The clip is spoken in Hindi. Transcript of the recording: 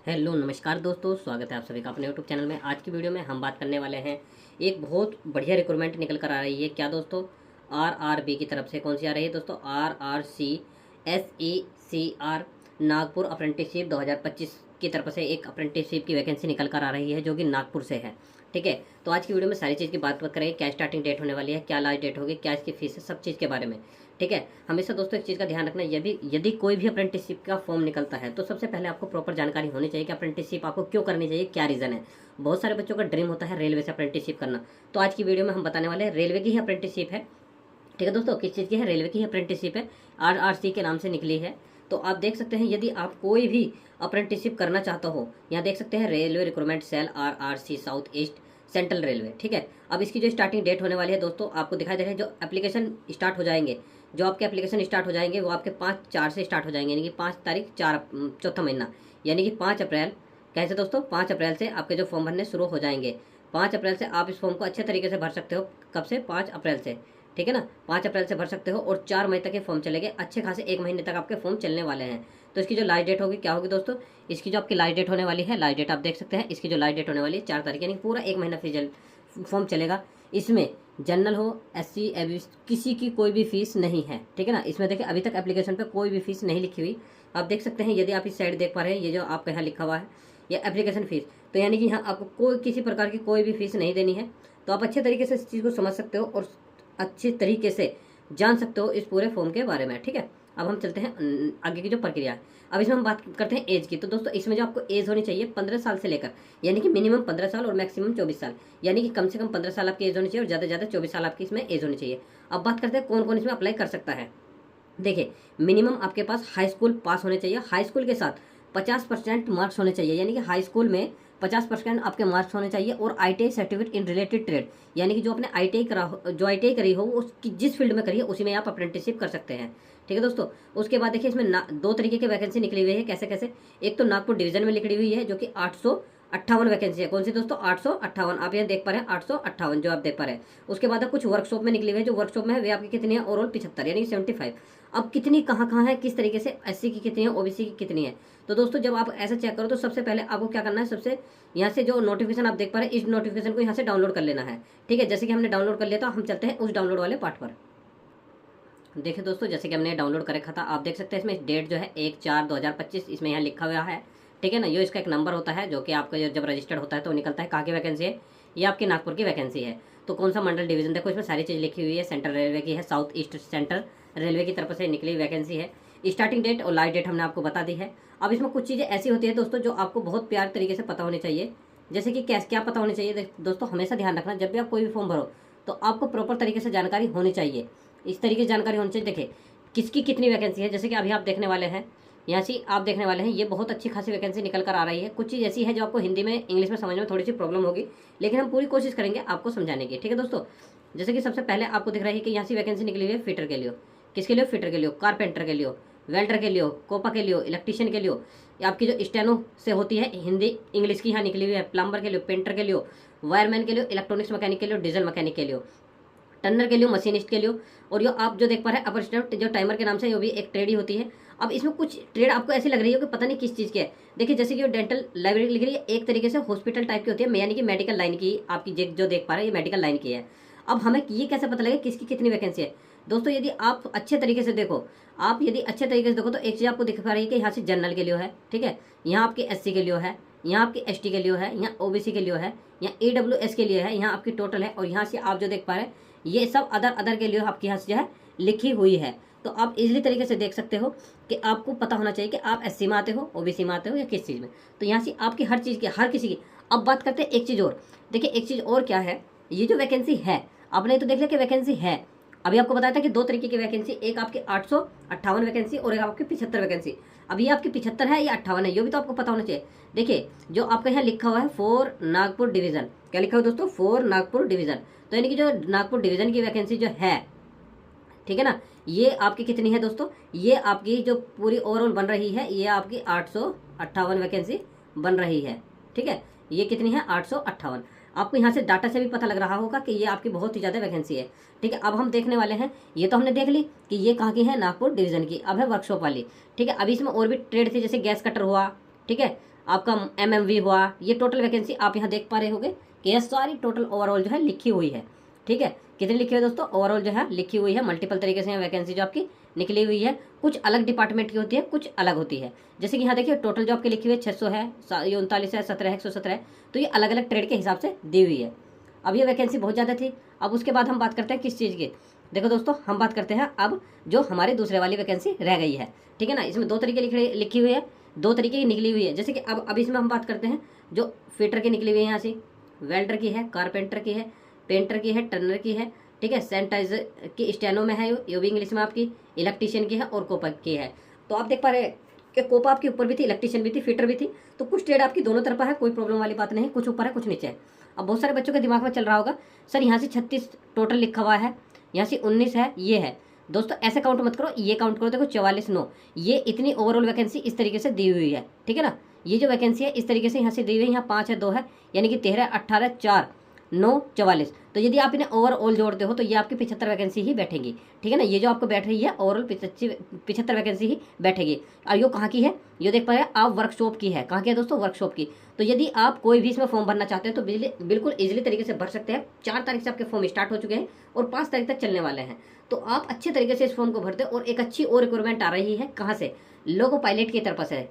हेलो नमस्कार दोस्तों, स्वागत है आप सभी का अपने यूट्यूब चैनल में। आज की वीडियो में हम बात करने वाले हैं, एक बहुत बढ़िया रिक्रूटमेंट निकल कर आ रही है। क्या दोस्तों? आरआरबी की तरफ से। कौन सी आ रही है दोस्तों? RRCSECR नागपुर अप्रेंटिसशिप 2025 की तरफ से एक अप्रेंटिसशिप की वैकेंसी निकल कर आ रही है, जो कि नागपुर से है। ठीक है, तो आज की वीडियो में सारी चीज़ की बात करेंगे। क्या स्टार्टिंग डेट होने वाली है, क्या लास्ट डेट होगी, क्या इसकी फीस है, सब चीज़ के बारे में। ठीक है, हमेशा दोस्तों एक चीज़ का ध्यान रखना, यदि कोई भी अप्रेंटिसशिप का फॉर्म निकलता है तो सबसे पहले आपको प्रॉपर जानकारी होनी चाहिए कि अप्रेंटिसशिप आपको क्यों करनी चाहिए, क्या रीज़न है। बहुत सारे बच्चों का ड्रीम होता है रेलवे से अप्रेंटिसशिप करना। तो आज की वीडियो में हम बताने वाले हैं रेलवे की ही अप्रेंटिसशिप है। ठीक है दोस्तों, किस चीज़ की है? रेलवे की ही अप्रेंटिसशिप है, RRC के नाम से निकली है। तो आप देख सकते हैं, यदि आप कोई भी अप्रेंटिसशिप करना चाहता हो, यहाँ देख सकते हैं railway recruitment cell RRC south east central railway. ठीक है, अब इसकी जो स्टार्टिंग डेट होने वाली है दोस्तों, आपको दिखाई दे रहा है। जो एप्लीकेशन स्टार्ट हो जाएंगे, जो आपके एप्लीकेशन स्टार्ट हो जाएंगे, वो आपके 5/4 से स्टार्ट हो जाएंगे, यानी कि 5 तारीख 4 चौथा महीना, यानी कि 5 अप्रैल। कैसे दोस्तों? 5 अप्रैल से आपके जो फॉर्म भरने शुरू हो जाएंगे। 5 अप्रैल से आप इस फॉर्म को अच्छे तरीके से भर सकते हो। कब से? 5 अप्रैल से। ठीक है ना, 5 अप्रैल से भर सकते हो और 4 मई तक ये फॉर्म चलेंगे। अच्छे खासे 1 महीने तक आपके फॉर्म चलने वाले हैं। तो इसकी जो लास्ट डेट होगी, क्या होगी दोस्तों? इसकी जो आपकी लास्ट डेट होने वाली है, लास्ट डेट आप देख सकते हैं। इसकी जो लास्ट डेट होने वाली है 4 तारीख, यानी पूरा 1 महीना फॉर्म चलेगा। इसमें जनरल हो, SC एबी, किसी की कोई भी फीस नहीं है। ठीक है ना, इसमें देखिए अभी तक एप्लीकेशन पे कोई भी फीस नहीं लिखी हुई। आप देख सकते हैं, यदि आप इस साइड देख पा रहे हैं, ये जो आपके यहाँ लिखा हुआ है, ये एप्लीकेशन फीस। तो यानी कि यहाँ आपको कोई किसी प्रकार की कोई भी फीस नहीं देनी है। तो आप अच्छे तरीके से इस चीज़ को समझ सकते हो और अच्छे तरीके से जान सकते हो इस पूरे फॉर्म के बारे में। ठीक है, अब हम चलते हैं आगे की जो प्रक्रिया है। अब इसमें हम बात करते हैं एज की। तो दोस्तों इसमें जो आपको एज होनी चाहिए 15 साल से लेकर, यानी कि मिनिमम 15 साल और मैक्सिमम 24 साल, यानी कि कम से कम 15 साल आपकी एज होनी चाहिए और ज़्यादा से ज़्यादा 24 साल आपकी इसमें एज होनी चाहिए। अब बात करते हैं कौन कौन इसमें अप्लाई कर सकता है। देखिए, मिनिमम आपके पास हाई स्कूल पास होने चाहिए। हाई स्कूल के साथ 50% मार्क्स होने चाहिए, यानी कि हाई स्कूल में 50% आपके मार्क्स होने चाहिए। और ITI certificate in related trade, यानी कि जो आपने जो ITI करी हो, उसकी जिस फील्ड में करी है उसी में आप अप्रेंटिसशिप कर सकते हैं। ठीक है दोस्तों, उसके बाद देखिए इसमें 2 तरीके की वैकेंसी निकली हुई है। कैसे कैसे? एक तो नागपुर डिवीजन में निकली हुई है, जो कि 858 वैकेंसी है। कौन सी दोस्तों? 858। आप यहाँ देख पा रहे हैं 858 जो आप देख पा रहे हैं। उसके बाद कुछ वर्कशॉप में निकली हुई है। जो वर्कशॉप में है वे आपकी कितनी है? ओवरऑल 75, यानी कि 75। अब कितनी कहाँ कहाँ है, किस तरीके से, SC की कितनी है, OBC की कितनी है। तो दोस्तों जब आप ऐसा चेक करो तो सबसे पहले आपको क्या करना है, सबसे यहाँ से जो नोटिफिकेशन आप देख पा रहे हैं, इस नोटिफिकेशन को यहाँ से डाउनलोड कर लेना है। ठीक है, जैसे कि हमने डाउनलोड कर लिया, तो हम चलते हैं उस डाउनलोड वाले पार्ट पर। देखिए दोस्तों, जैसे कि हमने डाउनलोड कर रखा था, आप देख सकते हैं इसमें डेट जो है 1/4/2025 इसमें यहाँ लिखा हुआ है। ठीक है ना, ये इसका एक नंबर होता है, जो कि आपका जब रजिस्टर्ड होता है तो निकलता है। कहाँ की वैकेंसी है? ये आपकी नागपुर की वैकेंसी है। तो कौन सा मंडल डिवीजन, देखो इसमें सारी चीज़ लिखी हुई है। सेंट्रल रेलवे की है, साउथ ईस्ट सेंट्रल रेलवे की तरफ से निकली वैकेंसी है। स्टार्टिंग डेट और लास्ट डेट हमने आपको बता दी है। अब इसमें कुछ चीज़ें ऐसी होती है दोस्तों जो आपको बहुत प्यार तरीके से पता होनी चाहिए। जैसे कि क्या पता होनी चाहिए दोस्तों, हमेशा ध्यान रखना, जब भी आप कोई भी फॉर्म भरो तो आपको प्रॉपर तरीके से जानकारी होनी चाहिए। इस तरीके से जानकारी होनी चाहिए। देखिए किसकी कितनी वैकेंसी है, जैसे कि अभी आप देखने वाले हैं, यहाँ से आप देखने वाले हैं, ये बहुत अच्छी खासी वैकेंसी निकल कर आ रही है। कुछ चीज़ ऐसी है जो आपको हिंदी में, इंग्लिश में समझने में थोड़ी सी प्रॉब्लम होगी, लेकिन हम पूरी कोशिश करेंगे आपको समझाने की। ठीक है दोस्तों, जैसे कि सबसे पहले आपको दिख रहा है कि यहाँ से वैकेंसी निकली हुई है फिटर के लिए। किसके लिए? फिटर के लिए, कारपेंटर के लिए, वेल्डर के लिए, कोपा के लिए, इलेक्ट्रीशियन के लिए, आपकी जो स्टेनो से होती है हिंदी इंग्लिश की यहाँ निकली हुई है, प्लम्बर के लिए, पेंटर के लिए, वायरमैन के लिए, इलेक्ट्रॉनिक्स मैकेनिक के लिए, डीजल मैकेनिक के लिए, टर्नर के लिए, मशीनिस्ट के लिए। और यो आप जो देख पा रहे हैं अपर जो टाइमर के नाम से, वो भी एक ट्रेड ही होती है। अब इसमें कुछ ट्रेड आपको ऐसी लग रही है कि पता नहीं किस चीज़ की है। देखिए जैसे कि वो डेंटल लाइब्रेरी लिख रही है, एक तरीके से हॉस्पिटल टाइप की होती है, यानी कि मेडिकल लाइन की आपकी जो देख पा रहे हैं, ये मेडिकल लाइन की है। अब हमें ये कैसे पता लगेगा किसकी कितनी वैकेंसी है दोस्तों? यदि आप अच्छे तरीके से देखो, आप यदि अच्छे तरीके से देखो तो एक चीज़ आपको दिख पा रही है कि यहाँ से जनरल के लिए है। ठीक है, यहाँ आपकी SC के लिए है, यहाँ आपकी ST के लिए है, यहाँ OBC के लिए है, यहाँ AWS के लिए है, यहाँ आपकी टोटल है। और यहाँ से आप जो देख पा रहे हैं, ये सब अदर अदर के लिए आपके यहाँ से जो है लिखी हुई है। तो आप इजीली तरीके से देख सकते हो कि आपको पता होना चाहिए कि आप SC में आते हो, OBC में आते हो, या किस चीज़ में। तो यहाँ से आपकी हर चीज़ की, हर किसी की। अब बात करते हैं एक चीज़ और। देखिए एक चीज़ और क्या है, ये जो वैकेंसी है, आपने तो देख लिया कि वैकेंसी है। अभी आपको बताया था कि 2 तरीके की वैकेंसी, एक आपकी 858 वैकेंसी और एक आपकी 75 वैकेंसी। अब ये आपकी 75 है या 58 है, ये भी तो आपको पता होना चाहिए। देखिए जो आपका यहाँ लिखा हुआ है 4 नागपुर डिवीजन, क्या लिखा हुआ है दोस्तों? 4 नागपुर डिवीजन। तो यानी कि जो नागपुर डिवीजन की वैकेंसी जो है, ठीक है ना, ये आपकी कितनी है दोस्तों? ये आपकी जो पूरी ओवरऑल बन रही है, ये आपकी 858 वैकेंसी बन रही है। ठीक है, ये कितनी है? 858। आपको यहाँ से डाटा से भी पता लग रहा होगा कि ये आपकी बहुत ही ज़्यादा वैकेंसी है। ठीक है, अब हम देखने वाले हैं, ये तो हमने देख ली कि ये कहाँ की है, नागपुर डिवीजन की। अब है वर्कशॉप वाली। ठीक है, अभी इसमें और भी ट्रेड थी, जैसे गैस कटर हुआ। ठीक है, आपका MMV हुआ, ये टोटल वैकेंसी आप यहाँ देख पा रहे होंगे कि यह सारी टोटल ओवरऑल जो है लिखी हुई है। ठीक है, कितनी लिखी हुई है दोस्तों? ओवरऑल जो है लिखी हुई है, मल्टीपल तरीके से वैकेंसी जो आपकी निकली हुई है। कुछ अलग डिपार्टमेंट की होती है, कुछ अलग होती है। जैसे कि यहाँ देखिए टोटल जो आपकी लिखी हुई है 600 है, ये 39 है, 17 है, 117 है, तो ये अलग अलग ट्रेड के हिसाब से दी हुई है। अब ये वैकेंसी बहुत ज़्यादा थी। अब उसके बाद हम बात करते हैं किस चीज़ की। देखो दोस्तों, हम बात करते हैं अब जो हमारे दूसरे वाली वैकेंसी रह गई है। ठीक है ना, इसमें 2 तरीके लिखी हुई है, 2 तरीके की निकली हुई है। जैसे कि अब इसमें हम बात करते हैं जो फिटर की निकली हुई है, यहाँ से वेल्डर की है, कारपेंटर की है, पेंटर की है, टर्नर की है। ठीक है, सैनिटाइजर की स्टेनो में है, ये भी इंग्लिश में आपकी, इलेक्ट्रीशियन की है और कोपा की है। तो आप देख पा रहे हैं कि कोपा आपके ऊपर भी थी, इलेक्ट्रीशियन भी थी, फिटर भी थी। तो कुछ ट्रेड आपकी दोनों तरफा है, कोई प्रॉब्लम वाली बात नहीं, कुछ ऊपर है कुछ नीचे है। अब बहुत सारे बच्चों के दिमाग में चल रहा होगा सर यहाँ से 36 टोटल लिखा हुआ है, यहाँ से 19 है, ये है। दोस्तों ऐसे काउंट मत करो, ये काउंट करो। देखो 44 9, ये इतनी ओवरऑल वैकेंसी इस तरीके से दी हुई है। ठीक है ना, ये जो वैकेंसी है इस तरीके से यहाँ से दी हुई है। यहाँ 5 है, 2 है, यानी कि 13 18 4 9 44। तो यदि आप इन्हें ओवरऑल जोड़ते हो तो ये आपकी 75 वैकेंसी ही बैठेगी। ठीक है ना, ये जो आपको बैठ रही है ओवरऑल 75 वैकेंसी ही बैठेगी। और ये कहाँ की है? ये देख पा रहे हैं आप, वर्कशॉप की है। कहाँ की है दोस्तों? वर्कशॉप की। तो यदि आप कोई भी इसमें फॉर्म भरना चाहते हैं तो बिल्कुल इजीली तरीके से भर सकते हैं। 4 तारीख से आपके फॉर्म स्टार्ट हो चुके हैं और 5 तारीख तक चलने वाले हैं। तो आप अच्छे तरीके से इस फॉर्म को भरते और एक अच्छी और रिक्वायरमेंट आ रही है। कहाँ से? लोको पायलट की तरफ से।